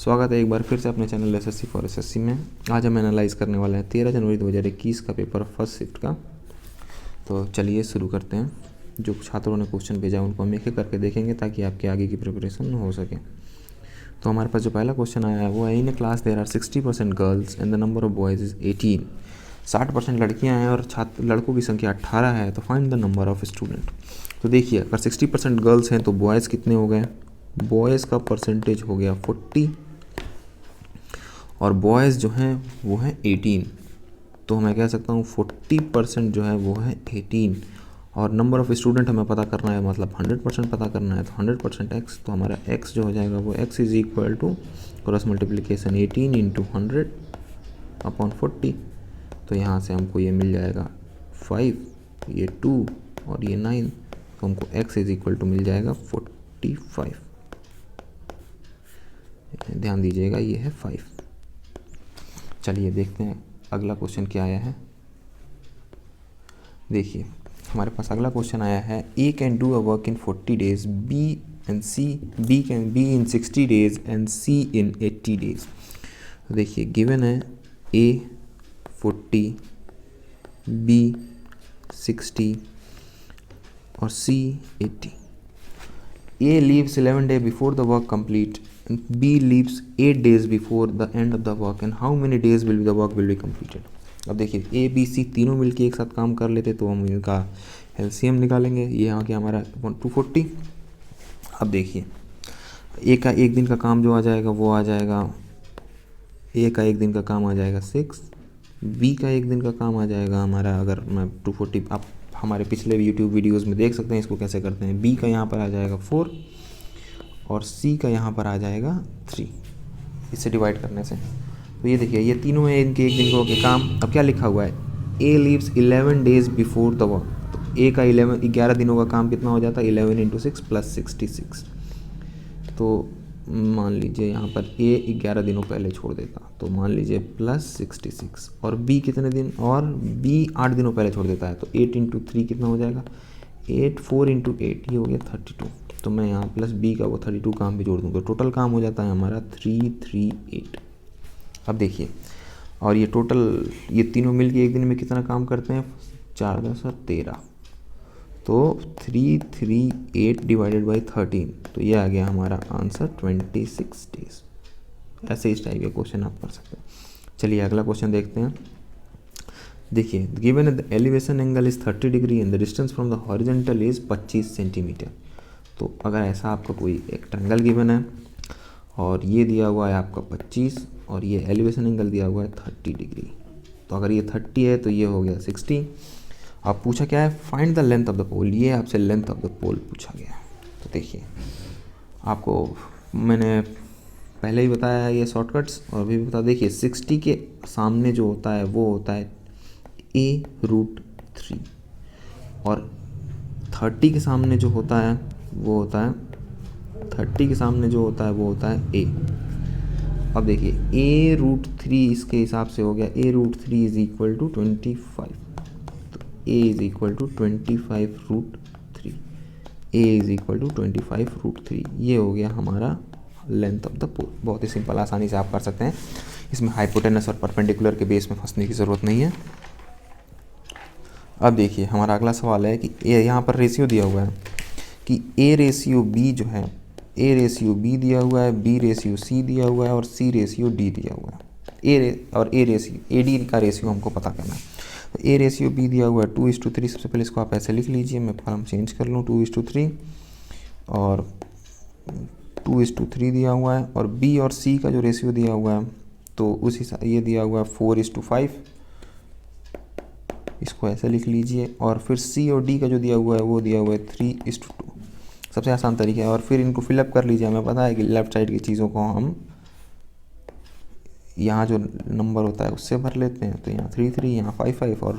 स्वागत है एक बार फिर से अपने चैनल एसएससी फॉर एसएससी में। आज हम एनालाइज करने वाले हैं 13 जनवरी 2021 का पेपर फर्स्ट शिफ्ट का। तो चलिए शुरू करते हैं। जो छात्रों ने क्वेश्चन भेजा है उनको हम एक एक करके देखेंगे ताकि आपके आगे की प्रिपरेशन हो सके। तो हमारे पास जो पहला क्वेश्चन आया है वो है, in a class there are 60% girls and the number of boys is 18। 60% लड़कियाँ हैं और लड़कों की संख्या 18 है, तो find the number of student. तो देखिए, अगर 60% गर्ल्स हैं तो बॉयज़ कितने हो गए, बॉयज़ का परसेंटेज हो गया 40 और बॉयज़ जो हैं वो हैं 18। तो मैं कह सकता हूँ 40% जो है वो है 18 और नंबर ऑफ़ स्टूडेंट हमें पता करना है, मतलब 100% पता करना है। तो 100% x, तो हमारा x जो हो जाएगा वो x is equal to cross multiplication 18 into 100 upon 40। तो यहाँ से हमको ये मिल जाएगा 5, ये 2 और ये 9, तो हमको x इज़ इक्वल टू मिल जाएगा 45। ध्यान दीजिएगा ये है 5। चलिए देखते हैं अगला क्वेश्चन क्या आया है। देखिए हमारे पास अगला क्वेश्चन आया है, A can do a work in 40 days, B can be in 60 days and C in 80 days. देखिए गिवन है ए 40, बी 60 और सी 80। A leaves 11 days before the work complete and B leaves 8 days before the end of the work, and how many days will the work will be completed। अब देखिए A B C तीनों मिलके एक साथ काम कर लेते तो हम इनका एलसीएम निकालेंगे। ये आ गया हमारा 240। अब देखिए A का एक दिन का काम जो आ जाएगा वो आ जाएगा, A का एक दिन का काम आ जाएगा 6, B का एक दिन का काम आ जाएगा हमारा, अगर मैं 240 आप हमारे पिछले यूट्यूब वीडियोस में देख सकते हैं इसको कैसे करते हैं। बी का यहाँ पर आ जाएगा 4 और सी का यहाँ पर आ जाएगा 3, इससे डिवाइड करने से। तो ये देखिए ये तीनों है इनके एक दिन को के काम। अब क्या लिखा हुआ है, A leaves 11 days before the work. तो ए का 11 दिनों का काम कितना हो जाता है, 11 इंटू 6 प्लस 66। तो मान लीजिए यहाँ पर ए 11 दिनों पहले छोड़ देता, तो मान लीजिए प्लस 66। और बी कितने दिन, और बी 8 दिनों पहले छोड़ देता है, तो 8 इंटू 3 कितना हो जाएगा 8, 4 इंटू 8 ये हो गया 32। तो मैं यहाँ प्लस बी का वो 32 काम भी जोड़ दूँ तो टोटल काम हो जाता है हमारा 338। अब देखिए, और ये टोटल ये तीनों मिल के एक दिन में कितना काम करते हैं, 4 10 और 13, तो 338 डिवाइडेड बाई 13, तो ये आ गया हमारा आंसर 26 डेज। ऐसे इस टाइप के क्वेश्चन आप कर सकते हैं। चलिए अगला क्वेश्चन देखते हैं। देखिए given the elevation angle is 30 degree and the distance from the horizontal is 25 centimetre. तो अगर ऐसा आपका कोई एक ट्रायंगल गिवन है और ये दिया हुआ है आपका 25 और ये एलिवेशन एंगल दिया हुआ है 30 डिग्री, तो अगर ये 30 है तो ये हो गया 60। अब पूछा क्या है, find the length of the pole. ये आपसे लेंथ ऑफ द पोल पूछा गया। तो देखिए आपको मैंने पहले ही बताया है ये शॉर्टकट्स, और भी बता। देखिए 60 के सामने जो होता है वो होता है a√3 और 30 के सामने जो होता है वो होता है 30 के सामने जो होता है वो होता है a। अब देखिए a√3 इसके हिसाब से हो गया, a√3 is equal to 25। a is equal to 25√3, a is equal to 25√3, ये हो गया हमारा लेंथ ऑफ द पोल। बहुत ही सिंपल, आसानी से आप कर सकते हैं। इसमें हाइपोटेनस और परपेंडिकुलर के बेस में फंसने की ज़रूरत नहीं है। अब देखिए हमारा अगला सवाल है कि यहाँ पर रेशियो दिया हुआ है कि a/b जो है, a/b दिया हुआ है, b/c दिया हुआ है और c/d दिया हुआ है। ad का रेशियो हमको पता करना है। तो a/b दिया हुआ है 2:3। सबसे पहले इसको आप ऐसे लिख लीजिए, मैं फॉर्म चेंज कर लूँ 2:3 और 2:3 दिया हुआ है। और b और c का जो रेशियो दिया हुआ है तो उस हिसाब ये दिया हुआ है 4:5, इसको ऐसे लिख लीजिए। और फिर c और d का जो दिया हुआ है वो दिया हुआ है 3:2। सबसे आसान तरीका है। और फिर इनको फिलअप कर लीजिए। हमें पता है कि लेफ़्ट साइड की चीज़ों को हम यहाँ जो नंबर होता है उससे भर लेते हैं। तो यहाँ 3 यहाँ 5 और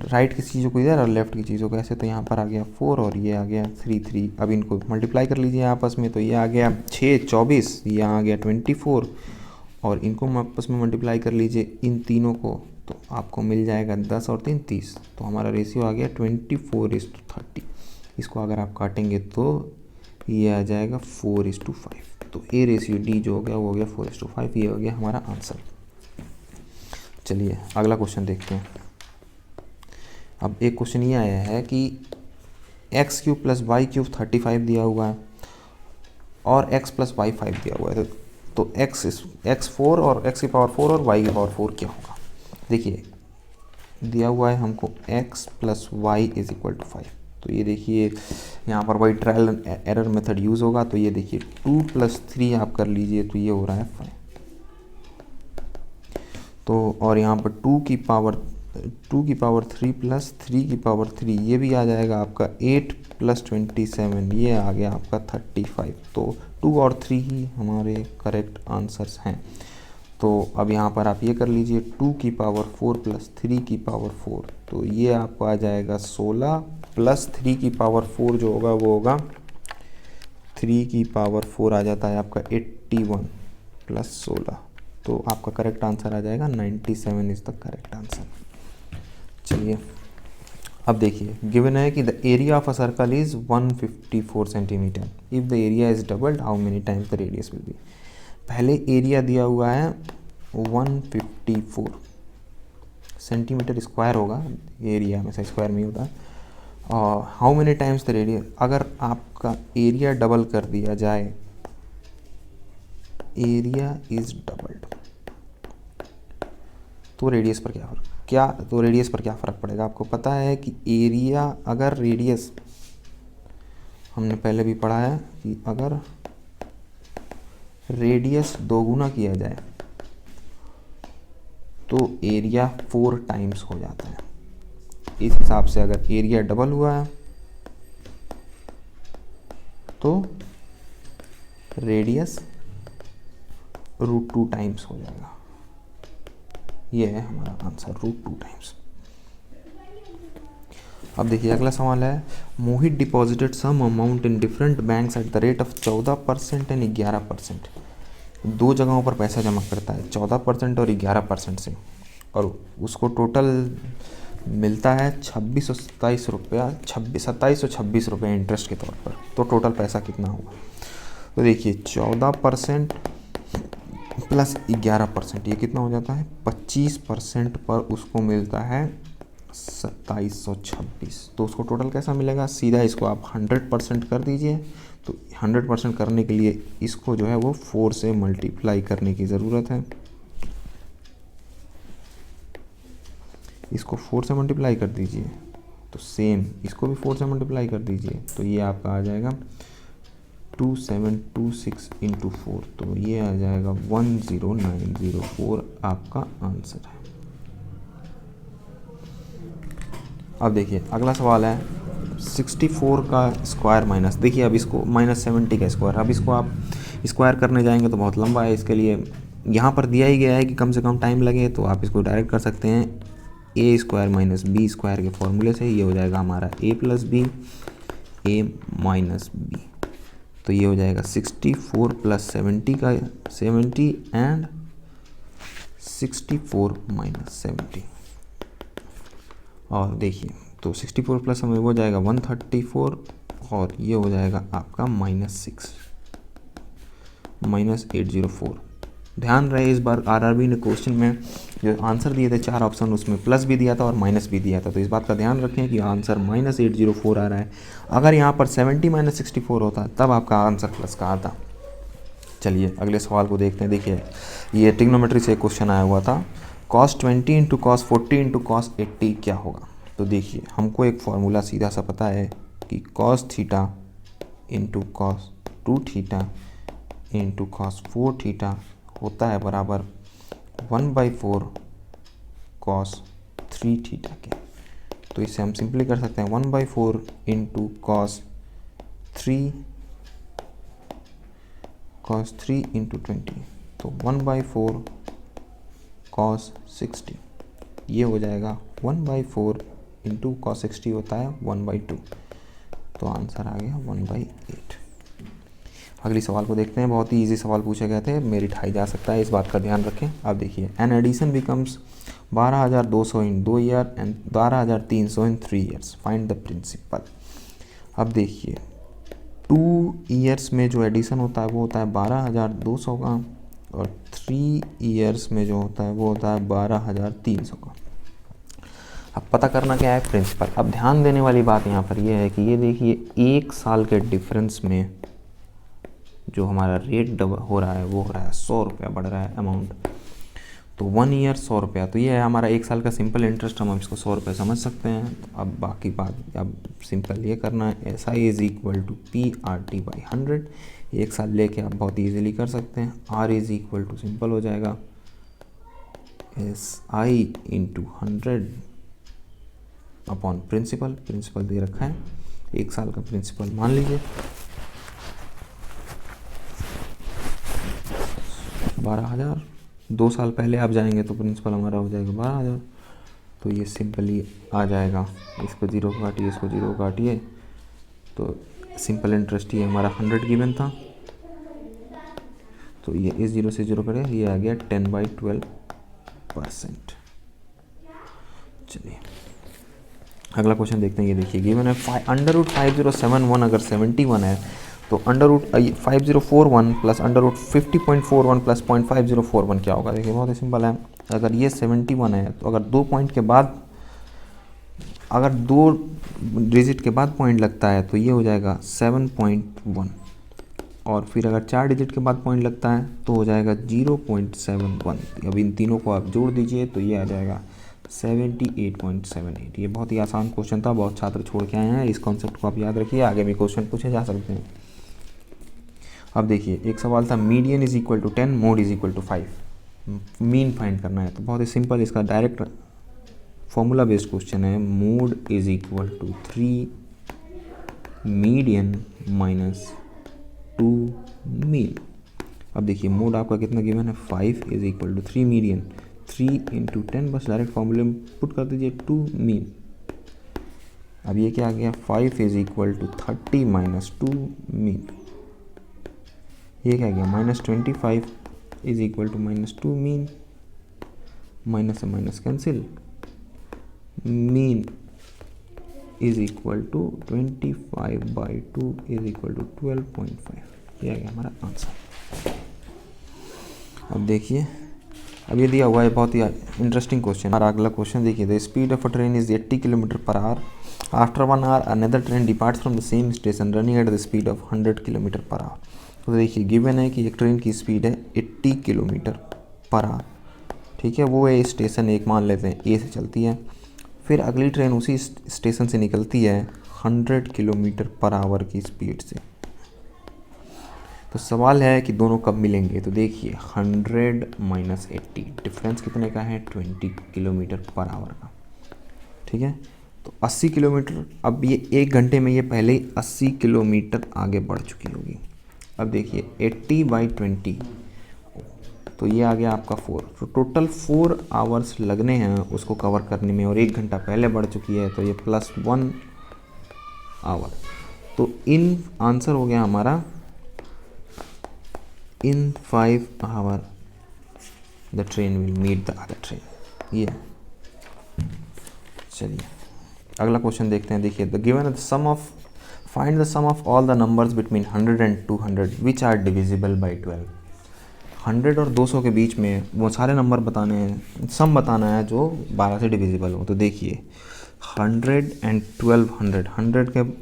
राइट की चीज़ों को इधर और लेफ़्ट की चीज़ों को ऐसे। तो यहाँ पर आ गया 4 और ये आ गया 3। अब इनको मल्टीप्लाई कर लीजिए आपस में, तो ये आ गया 6 24, यहाँ आ गया 24 और इनको आपस में मल्टीप्लाई कर लीजिए इन तीनों को, तो आपको मिल जाएगा 10 और 3 30। तो हमारा रेशियो आ गया 24:30। इसको अगर आप काटेंगे तो ये आ जाएगा 4:5। तो ए रेशियो डी जो हो गया वो हो गया 4:5, ये हो गया हमारा आंसर। चलिए अगला क्वेश्चन देखते हैं। अब एक क्वेश्चन ये आया है कि x³ + y³ 35 दिया हुआ है और x + y 5 दिया हुआ है, तो x4 और x⁴ और y⁴ क्या होगा। देखिए दिया हुआ है हमको x + y = 5, तो ये देखिए यहाँ पर वही ट्रायल एरर मेथड यूज़ होगा। तो ये देखिए 2 + 3 आप कर लीजिए, तो ये हो रहा है 5। तो और यहाँ पर 2 की पावर 3 + 3 की पावर 3, ये भी आ जाएगा आपका 8 + 27, ये आ गया आपका 35। तो 2 और 3 ही हमारे करेक्ट आंसर्स हैं। तो अब यहाँ पर आप ये कर लीजिए 2 की पावर 4 + 3 की पावर 4, तो ये आपको आ जाएगा 16 + 3 की पावर 4 जो होगा वो होगा 3 की पावर 4 आ जाता है आपका 81 + 16, तो आपका करेक्ट आंसर आ जाएगा 97 इज़ द करेक्ट आंसर। चलिए अब देखिए गिवन है कि the area of a circle is 154 centimetre, if the area is doubled how many times the radius will be. पहले एरिया दिया हुआ है 154 सेंटीमीटर स्क्वायर होगा, एरिया हमेशा स्क्वायर में ही होता है। और how many times the radius, अगर आपका एरिया डबल कर दिया जाए, एरिया इज डबल्ड, तो रेडियस पर क्या फ़र्क पड़ेगा। आपको पता है कि एरिया अगर रेडियस, हमने पहले भी पढ़ा है कि अगर रेडियस दोगुना किया जाए तो एरिया 4 टाइम्स हो जाता है। इस हिसाब से अगर एरिया डबल हुआ है तो रेडियस √2 टाइम्स हो जाएगा। ये है हमारा आंसर, √2 टाइम्स। अब देखिए अगला सवाल है, Mohit deposited some amount in different banks at the rate of 14% and 11%। दो जगहों पर पैसा जमा करता है 14% और 11% से, और उसको टोटल मिलता है 2726 रुपये इंटरेस्ट के तौर पर। तो टोटल पैसा कितना होगा। तो देखिए 14% + 11%, ये कितना हो जाता है 25% पर उसको मिलता है 2726। तो उसको टोटल कैसा मिलेगा, सीधा इसको आप 100% कर दीजिए। तो 100% करने के लिए इसको जो है वो 4 से मल्टीप्लाई करने की ज़रूरत है। इसको 4 से मल्टीप्लाई कर दीजिए, तो सेम इसको भी 4 से मल्टीप्लाई कर दीजिए, तो ये आपका आ जाएगा 2726 × 4, तो ये आ जाएगा 10904 आपका आंसर है। अब देखिए अगला सवाल है 64 का स्क्वायर माइनस, देखिए अब इसको -70 का स्क्वायर, अब इसको आप स्क्वायर करने जाएंगे तो बहुत लंबा है। इसके लिए यहाँ पर दिया ही गया है कि कम से कम टाइम लगे, तो आप इसको डायरेक्ट कर सकते हैं a² - b² के फॉर्मूले से। ये हो जाएगा हमारा a + b a - b, तो ये हो जाएगा 64 + 70 का 70 एंड 64 - 70। और देखिए तो 64 प्लस हमें हो जाएगा 134, और ये हो जाएगा आपका -804। ध्यान रहे इस बार आरआरबी ने क्वेश्चन में जो आंसर दिए थे 4 ऑप्शन, उसमें प्लस भी दिया था और माइनस भी दिया था, तो इस बात का ध्यान रखें कि आंसर -804 आ रहा है। अगर यहाँ पर 70 - 64 होता तब आपका आंसर प्लस का आता। चलिए अगले सवाल को देखते हैं। देखिए ये ट्रिग्नोमेट्री से क्वेश्चन आया हुआ था, cos 20 × cos 40 × cos 80 क्या होगा। तो देखिए हमको एक फार्मूला सीधा सा पता है कि cos θ × cos 2θ × cos 4θ होता है बराबर 1/4 cos 3θ के। तो इसे हम सिंपली कर सकते हैं 1/4 × cos 3 × 20, तो 1/4 cos 60, ये हो जाएगा 1/4 × cos 60 होता है 1/2, तो आंसर आ गया 1/8। अगली सवाल को देखते हैं, बहुत ही इजी सवाल पूछे गए थे, मेरिट हाई जा सकता है, इस बात का ध्यान रखें। अब देखिए an addition becomes 12,200 in 2 year and 12,300 in 3 years, find the principal. अब देखिए 2 ईयर्स में जो एडिशन होता है वो होता है 12,200 का, और 3 ईयर्स में जो होता है वो होता है 12,300 का। अब पता करना क्या है, प्रिंसिपल। अब ध्यान देने वाली बात यहाँ पर ये है कि ये देखिए 1 साल के डिफरेंस में जो हमारा रेट हो रहा है वो हो रहा है 100 रुपया बढ़ रहा है अमाउंट। तो 1 ईयर 100 रुपया, तो ये है हमारा 1 साल का सिंपल इंटरेस्ट, हम इसको 100 रुपये समझ सकते हैं। तो अब बाकी बात अब सिंपल ये करना है, SI is equal to PRT/100। 1 साल लेके आप बहुत ईजिली कर सकते हैं। R is equal to simple हो जाएगा SI into 100 upon principal. Principal दे रखा है 1 साल का प्रिंसिपल मान लीजिए 12,000। 2 साल पहले आप जाएंगे तो प्रिंसिपल हमारा हो जाएगा 12,000। तो ये सिंपली आ जाएगा, इसको 0 काटिए, इसको 0 काटिए, तो सिंपल इंटरेस्ट ये हमारा 100 गिवन था, तो ये इस 0 से 0 करें, ये आ गया 10/12%। चलिए अगला क्वेश्चन देखते हैं। ये देखिए गिवन है √5071 अगर 71 है तो √5041 प्लस √50.41 प्लस 0.5041 क्या होगा। देखिए बहुत ही सिंपल है। अगर ये 71 है तो अगर 2 पॉइंट के बाद, अगर 2 डिजिट के बाद पॉइंट लगता है तो ये हो जाएगा 7.1, और फिर अगर 4 डिजिट के बाद पॉइंट लगता है तो हो जाएगा 0.71। अब इन तीनों को आप जोड़ दीजिए तो ये आ जाएगा 78.78। ये बहुत ही आसान क्वेश्चन था, बहुत छात्र छोड़ के आए हैं। इस कॉन्सेप्ट को आप याद रखिए, आगे भी क्वेश्चन पूछे जा सकते हैं। अब देखिए एक सवाल था median is equal to 10, mode is equal to 5, mean फाइंड करना है। तो बहुत ही सिंपल, इसका डायरेक्ट फॉर्मूला बेस्ड क्वेश्चन है। Mode is equal to 3 median minus 2 mean. अब देखिए मोड आपका कितना गिवन है, 5 is equal to 3 median, 3 into 10, बस डायरेक्ट फॉर्मूले में पुट कर दीजिए 2 मीन। अब ये क्या आ गया, 5 is equal to 30 minus 2 mean. ये क्या गया, -25 is equal to -2 mean, minus से minus cancel, mean is equal to 25/2 is equal to 12.5। ये आ गया हमारा आंसर। अब देखिए अब ये दिया हुआ है बहुत ही इंटरेस्टिंग क्वेश्चन। और अगला क्वेश्चन देखिए, the speed of a train is 80 km/h। After 1 hour another train departs from the same station running at the speed of 100 km/h। तो देखिए गिवन है कि एक ट्रेन की स्पीड है 80 km/h, ठीक है। वो है स्टेशन एक मान लेते हैं ए से चलती है, फिर अगली ट्रेन उसी स्टेशन से निकलती है 100 km/h की स्पीड से। तो सवाल है कि दोनों कब मिलेंगे। तो देखिए 100 माइनस 80, डिफरेंस कितने का है, 20 km/h का, ठीक है। तो 80 किलोमीटर, अब ये 1 घंटे में ये पहले ही 80 किलोमीटर आगे बढ़ चुकी होगी। अब देखिए 80/20, तो ये आ गया आपका 4, तो टोटल 4 आवर्स लगने हैं उसको कवर करने में, और 1 घंटा पहले बढ़ चुकी है तो ये +1 आवर। तो इन आंसर हो गया हमारा in 5 hour the train will meet the other train. ये चलिए अगला क्वेश्चन देखते हैं। देखिए the given sum of, find the sum of all the numbers between 100 and 200 which are divisible by 12। 100 और 200 के बीच में वो सारे नंबर बताने हैं, सम बताना है जो 12 से डिविजिबल हो। तो देखिए 100 एंड 1200,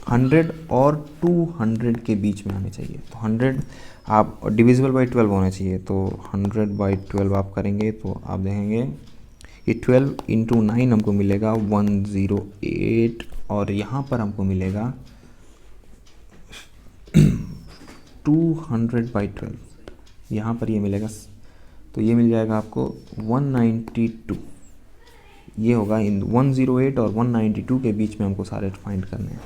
100 और 200 के बीच में आने चाहिए। तो 100 आप डिविजिबल बाई 12 होने चाहिए। तो 100/12 आप करेंगे तो आप देखेंगे ये 12 इंटू 9 हमको मिलेगा 108, और यहाँ पर हमको मिलेगा 200/12, यहाँ पर ये मिलेगा, तो ये मिल जाएगा आपको 192। ये होगा इन 108 और 192 के बीच में हमको सारे फाइंड करने हैं।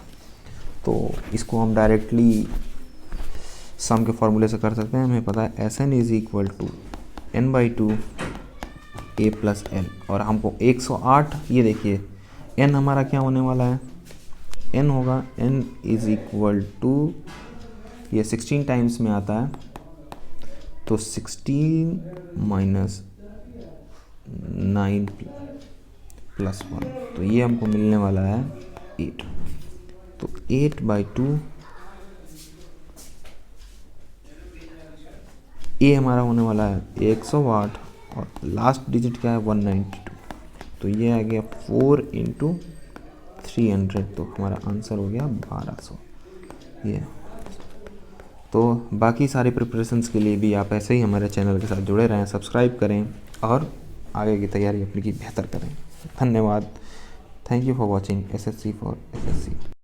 तो इसको हम डायरेक्टली सम के फॉर्मूले से कर सकते हैं। हमें पता है Sn is equal to n/2 a plus n, और हमको 108, ये देखिए n हमारा क्या होने वाला है, n होगा n इज इक्वल टू, ये 16 टाइम्स में आता है तो 16 माइनस 9 प्लस 1, तो ये हमको मिलने वाला है 8। तो 8/2 ए हमारा होने वाला है 108 और लास्ट डिजिट क्या है 192, तो ये आ गया 4 इंटू 300, तो हमारा आंसर हो गया 1200। ये तो बाकी सारे प्रिपरेशंस के लिए भी आप ऐसे ही हमारे चैनल के साथ जुड़े रहें, सब्सक्राइब करें और आगे की तैयारी अपनी की बेहतर करें। धन्यवाद। Thank you for watching SSC for SSC।